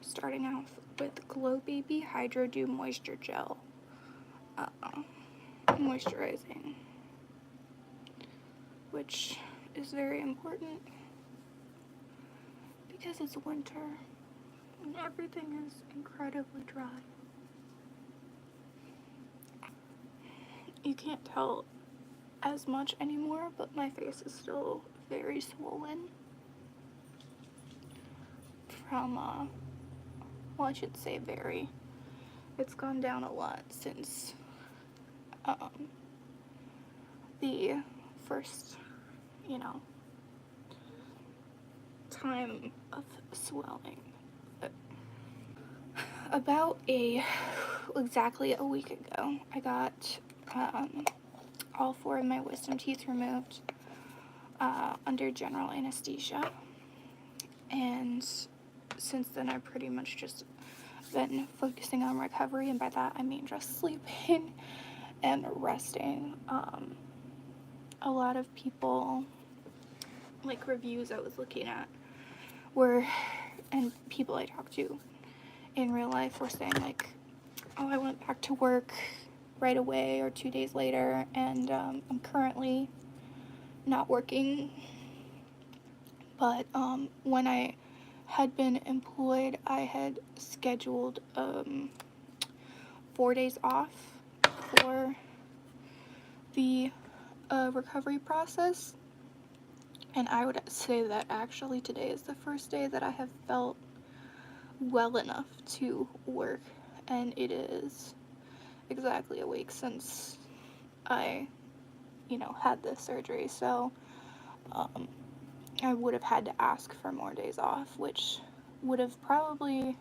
starting off with Glow Baby Hydro Dew Moisture Gel. Moisturizing, which is very important because it's winter and everything is incredibly dry. You can't tell as much anymore, but my face is still very swollen from, well, I should say very. It's gone down a lot since the first, time of swelling. About exactly a week ago, I got all 4 of my wisdom teeth removed under general anesthesia, and since then I've pretty much just been focusing on recovery, and by that I mean just sleeping and resting. A lot of people, like reviews I was looking at, and people I talked to in real life were saying like, oh, I went back to work right away or 2 days later, and I'm currently not working. But when I had been employed, I had scheduled 4 days off for the recovery process, and I would say that actually today is the first day that I have felt well enough to work, and it is exactly a week since I, had this surgery, so I would have had to ask for more days off, which would have probably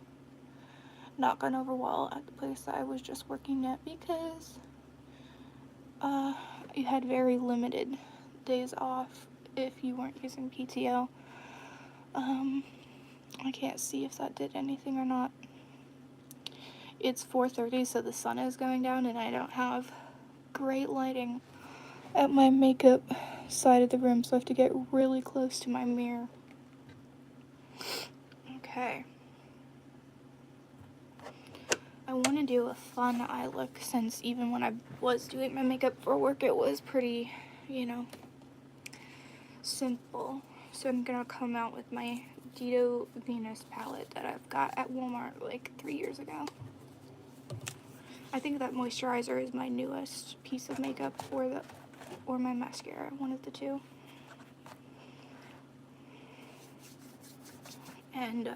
not gone over well at the place that I was just working at, because you had very limited days off if you weren't using PTO. I can't see if that did anything or not. It's 4:30, so the sun is going down, and I don't have great lighting at my makeup side of the room, so I have to get really close to my mirror. Okay. I want to do a fun eye look, since even when I was doing my makeup for work, it was pretty, simple. So I'm gonna come out with my Dito Venus palette that I've got at Walmart like 3 years ago. I think that moisturizer is my newest piece of makeup, or my mascara, one of the two. And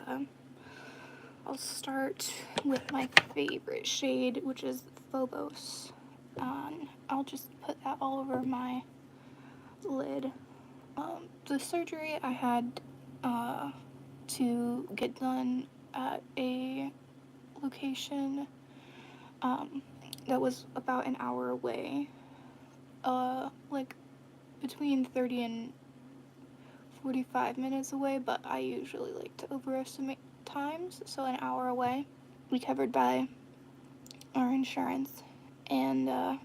I'll start with my favorite shade, which is Phobos. I'll just put that all over my lid. The surgery I had to get done at a location that was about an hour away, like between 30 and 45 minutes away, but I usually like to overestimate times, so an hour away. We covered by our insurance, and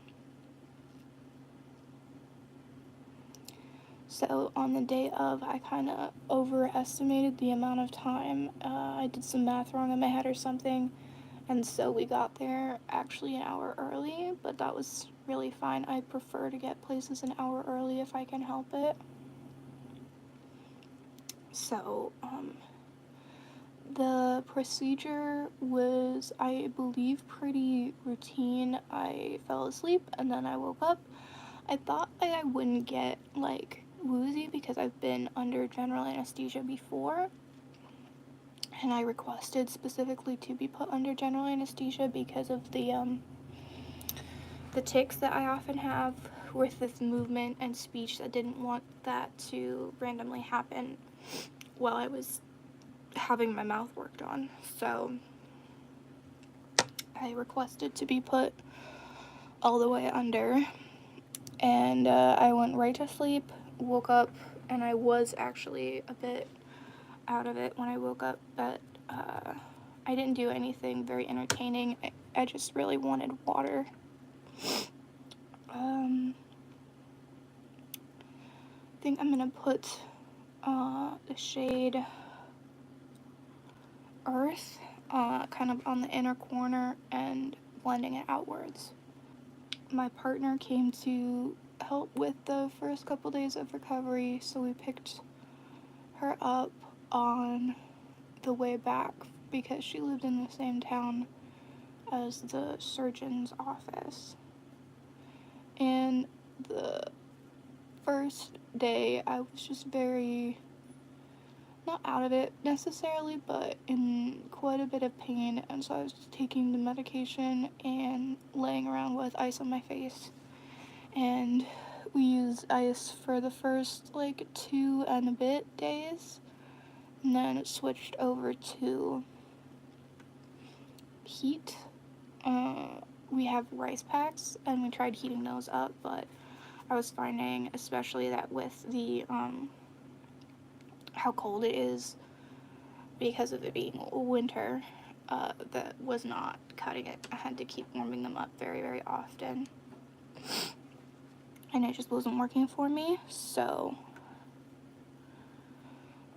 so on the day of, I kind of overestimated the amount of time. I did some math wrong in my head or something, and so we got there actually an hour early, but that was really fine. I prefer to get places an hour early if I can help it. So, the procedure was, I believe, pretty routine. I fell asleep and then I woke up. I thought I wouldn't get, woozy because I've been under general anesthesia before. And I requested specifically to be put under general anesthesia because of the tics that I often have with this movement and speech that didn't want that to randomly happen while I was having my mouth worked on. So I requested to be put all the way under, and I went right to sleep, woke up, and I was actually a bit out of it when I woke up, but I didn't do anything very entertaining. I just really wanted water. I think I'm gonna put the shade Earth kind of on the inner corner and blending it outwards. My partner came to help with the first couple days of recovery, so we picked her up on the way back because she lived in the same town as the surgeon's office. And the first day I was just very, not out of it necessarily, but in quite a bit of pain, and so I was just taking the medication and laying around with ice on my face. And we used ice for the first 2 and a bit days, and then it switched over to heat. We have rice packs, and we tried heating those up, but I was finding, especially that with the how cold it is, because of it being winter, that was not cutting it. I had to keep warming them up very, very often, and it just wasn't working for me. So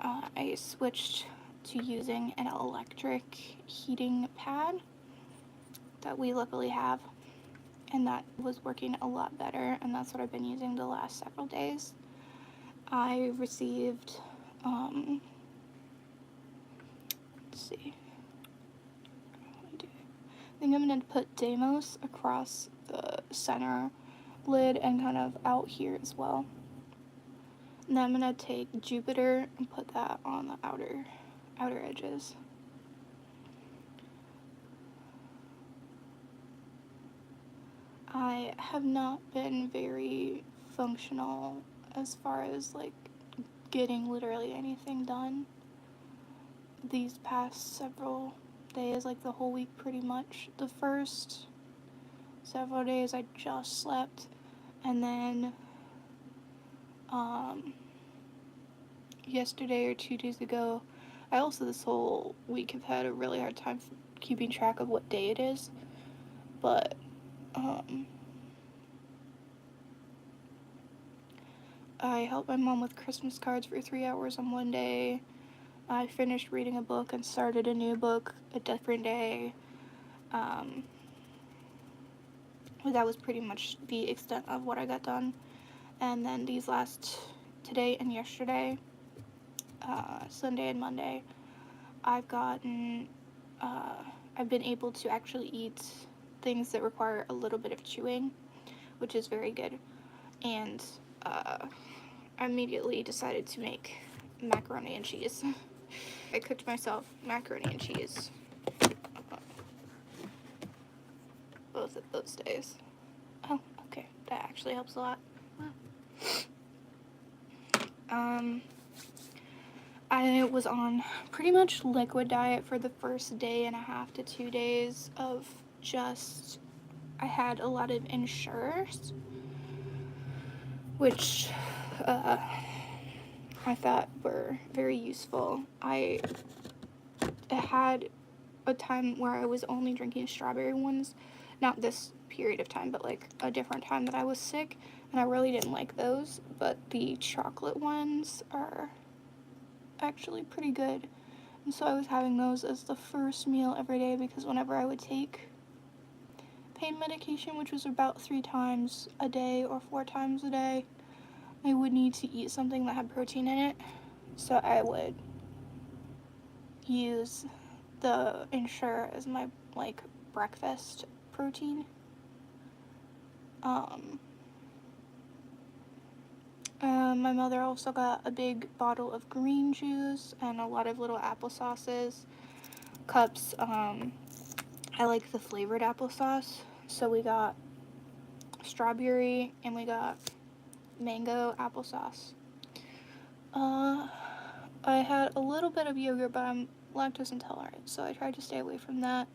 I switched to using an electric heating pad that we luckily have, and that was working a lot better, and that's what I've been using the last several days. I received, let's see, I think I'm going to put Deimos across the center lid and kind of out here as well. And then I'm going to take Jupiter and put that on the outer edges. I have not been very functional as far as getting literally anything done these past several days, the whole week pretty much. The first several days I just slept, and then yesterday or 2 days ago, I also this whole week have had a really hard time keeping track of what day it is, but I helped my mom with Christmas cards for 3 hours on one day. I finished reading a book and started a new book a different day. That was pretty much the extent of what I got done. And then these last, today and yesterday, Sunday and Monday, I've been able to actually eat things that require a little bit of chewing, which is very good. And I immediately decided to make macaroni and cheese. I cooked myself macaroni and cheese both of those days. Oh, okay, that actually helps a lot. Wow. I was on pretty much liquid diet for the first day and a half to 2 days of just, I had a lot of Ensures, which I thought were very useful. I had a time where I was only drinking strawberry ones, not this period of time, but a different time that I was sick, and I really didn't like those, but the chocolate ones are actually pretty good, and so I was having those as the first meal every day, because whenever I would take pain medication, which was about 3 times a day or 4 times a day, I would need to eat something that had protein in it, so I would use the Ensure as my breakfast protein. My mother also got a big bottle of green juice and a lot of little applesauces, cups. I like the flavored applesauce, so we got strawberry and we got mango applesauce. I had a little bit of yogurt, but I'm lactose intolerant, so I tried to stay away from that.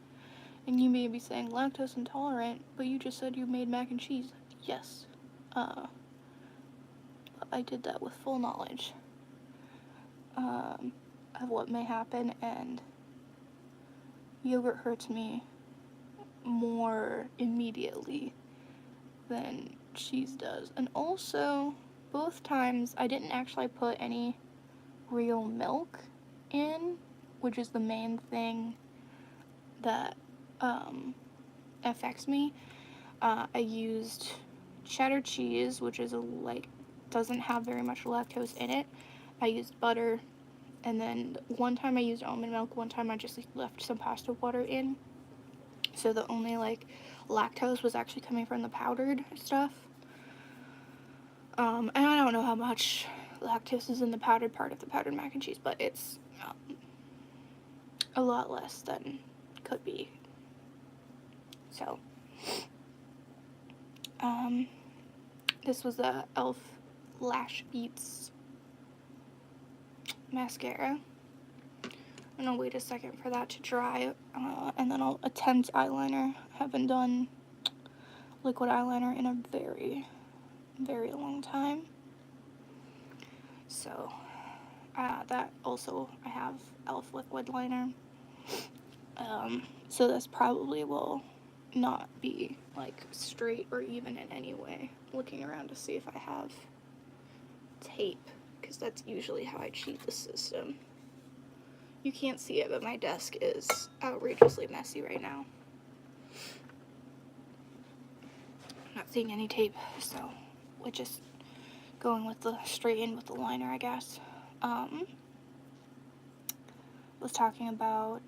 And you may be saying, lactose intolerant, but you just said you made mac and cheese. Yes. I did that with full knowledge of what may happen, and yogurt hurts me more immediately than cheese does. And also, both times I didn't actually put any real milk in, which is the main thing that affects me. I used cheddar cheese, which is doesn't have very much lactose in it. I used butter, and then one time I used almond milk, one time I just left some pasta water in. So the only lactose was actually coming from the powdered stuff. And I don't know how much lactose is in the powdered part of the powdered mac and cheese, but it's a lot less than could be. So, this was the e.l.f. Lash Beats mascara. I'm gonna wait a second for that to dry, and then I'll attempt eyeliner. I haven't done liquid eyeliner in a very, very long time. So, that also, I have e.l.f. liquid liner. So this probably will not be straight or even in any way. Looking around to see if I have tape, because that's usually how I cheat the system. You can't see it, but my desk is outrageously messy right now. I'm not seeing any tape, so we're just going with the straight in with the liner, I guess. Was talking about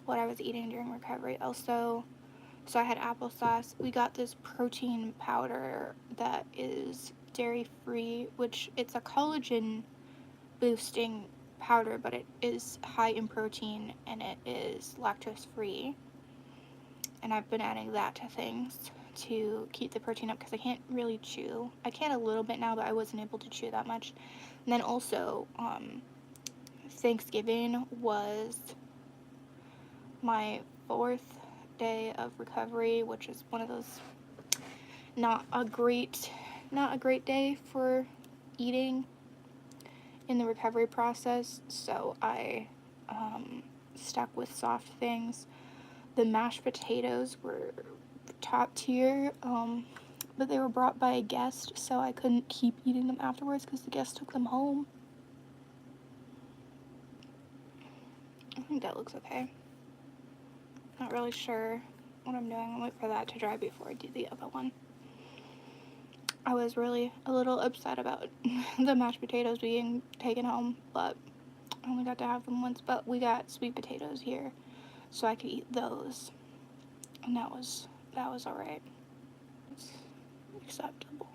what I was eating during recovery. Also, so I had applesauce. We got this protein powder that is dairy-free, which it's a collagen boosting powder, but it is high in protein and it is lactose-free. And I've been adding that to things to keep the protein up because I can't really chew. I can a little bit now, but I wasn't able to chew that much. And then also, Thanksgiving was my 4th day of recovery, which is one of those not a great day for eating in the recovery process, so I stuck with soft things. The mashed potatoes were top tier, but they were brought by a guest, so I couldn't keep eating them afterwards because the guest took them home. I think that looks okay. Not really sure what I'm doing. I'll wait for that to dry before I do the other one. I was really a little upset about the mashed potatoes being taken home, but I only got to have them once. But we got sweet potatoes here, so I could eat those, and that was alright. It's acceptable.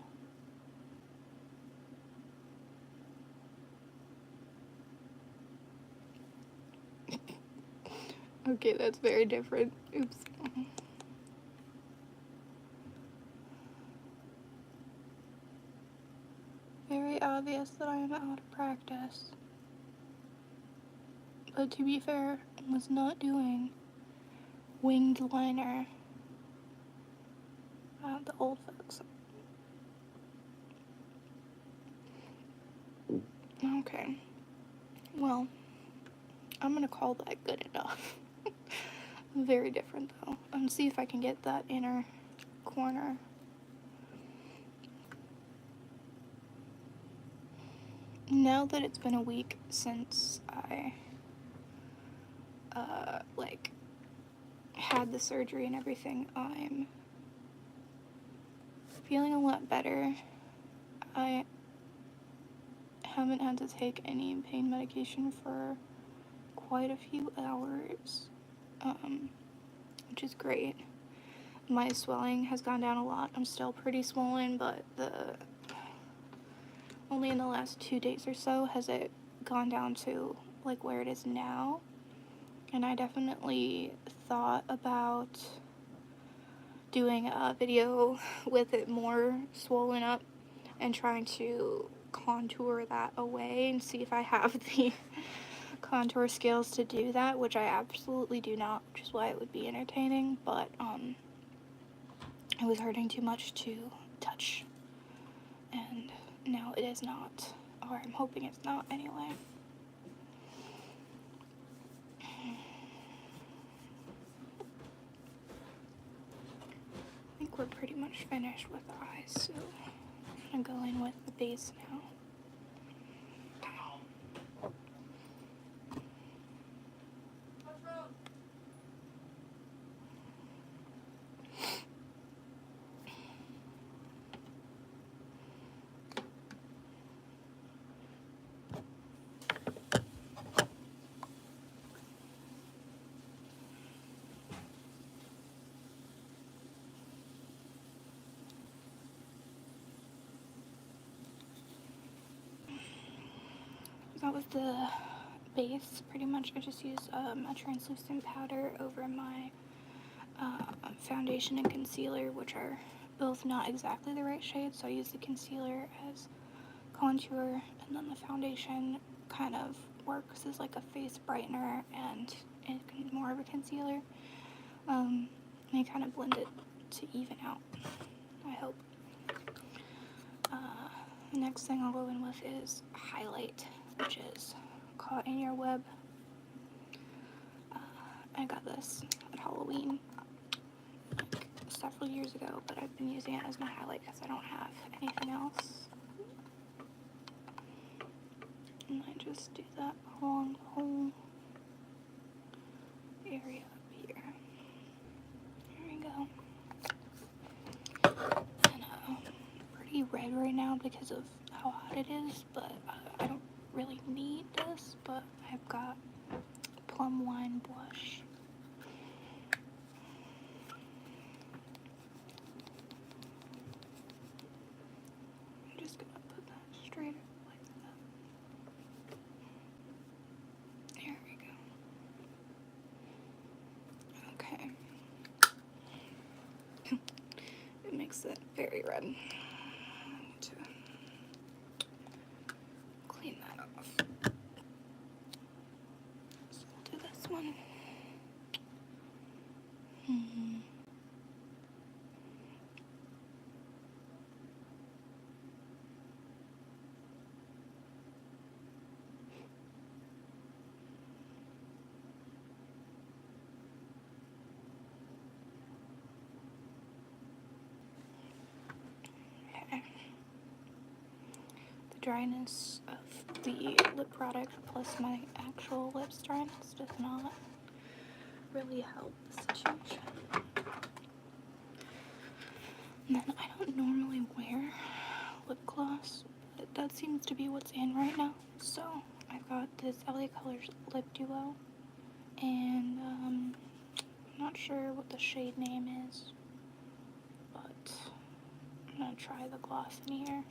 Okay, that's very different. Oops. Very obvious that I am out of practice. But to be fair, I was not doing winged liner. The old folks. Okay. Well, I'm gonna call that good enough. Very different though. And see if I can get that inner corner. Now that it's been a week since I had the surgery and everything, I'm feeling a lot better. I haven't had to take any pain medication for quite a few hours, which is great. My swelling has gone down a lot. I'm still pretty swollen, but only in the last 2 days or so has it gone down to where it is now. And I definitely thought about doing a video with it more swollen up and trying to contour that away and see if I have the contour skills to do that, which I absolutely do not, which is why it would be entertaining, but it was hurting too much to touch, and no, it is not, or I'm hoping it's not anyway. I think we're pretty much finished with the eyes, so I'm gonna go in with the base now. that was the base. Pretty much I just use a translucent powder over my foundation and concealer, which are both not exactly the right shade, so I use the concealer as contour, and then the foundation kind of works as like a face brightener and more of a concealer. I kind of blend it to even out, I hope. The next thing I'll go in with is highlight, which is Caught in Your Web. I got this at Halloween like several years ago, but I've been using it as my highlight because I don't have anything else. And I just do that along the whole area up here. There we go. And pretty red right now because of how hot it is, but I don't really need this, but I've got Plum Wine blush. I'm just gonna put that straight like that. There we go. Okay. It makes it very red. To clean that off. So we'll do this one. Okay. The dryness of the lip product plus my actual lips dryness does not really help the situation. And then I don't normally wear lip gloss, but that seems to be what's in right now. So I've got this LA Colors Lip Duo, and I'm not sure what the shade name is, but I'm gonna try the gloss in here.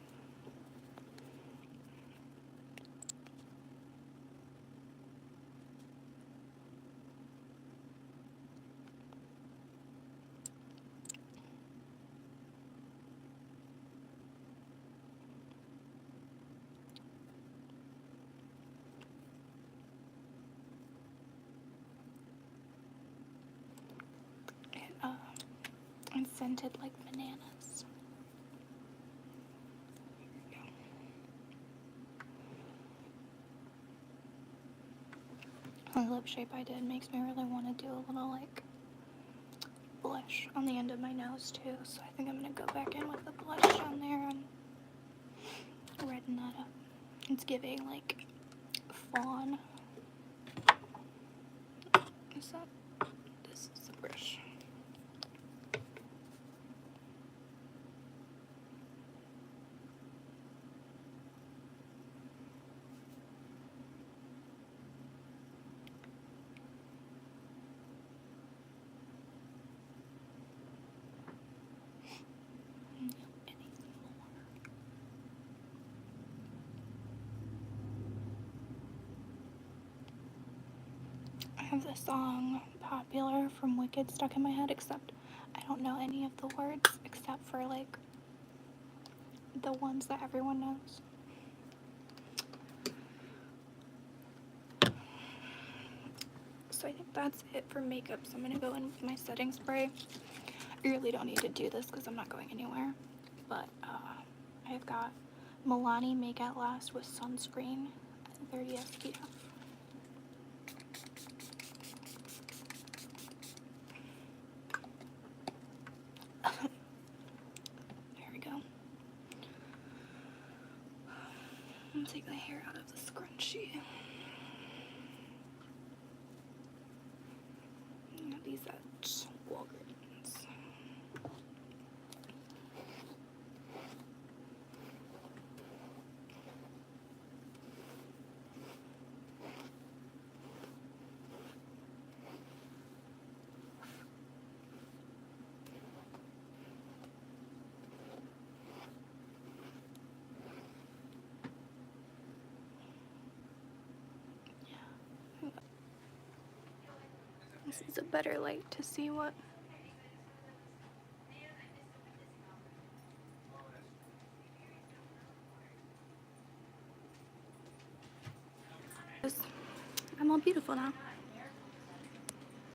It's scented like bananas. Here we go. The lip shape I did makes me really want to do a little like blush on the end of my nose too, so I think I'm gonna go back in with the blush down there and redden that up. It's giving like fawn. This is the brush. I have the song Popular from Wicked stuck in my head, except I don't know any of the words except for like the ones that everyone knows. So I think that's it for makeup. So I'm gonna go in with my setting spray. I really don't need to do this because I'm not going anywhere, but I've got Milani Make It Last with sunscreen, 30 SPF. There we go. I'm gonna take the hair out of the scrunchie. These at Walgreens. This is a better light to see what. I'm all beautiful now.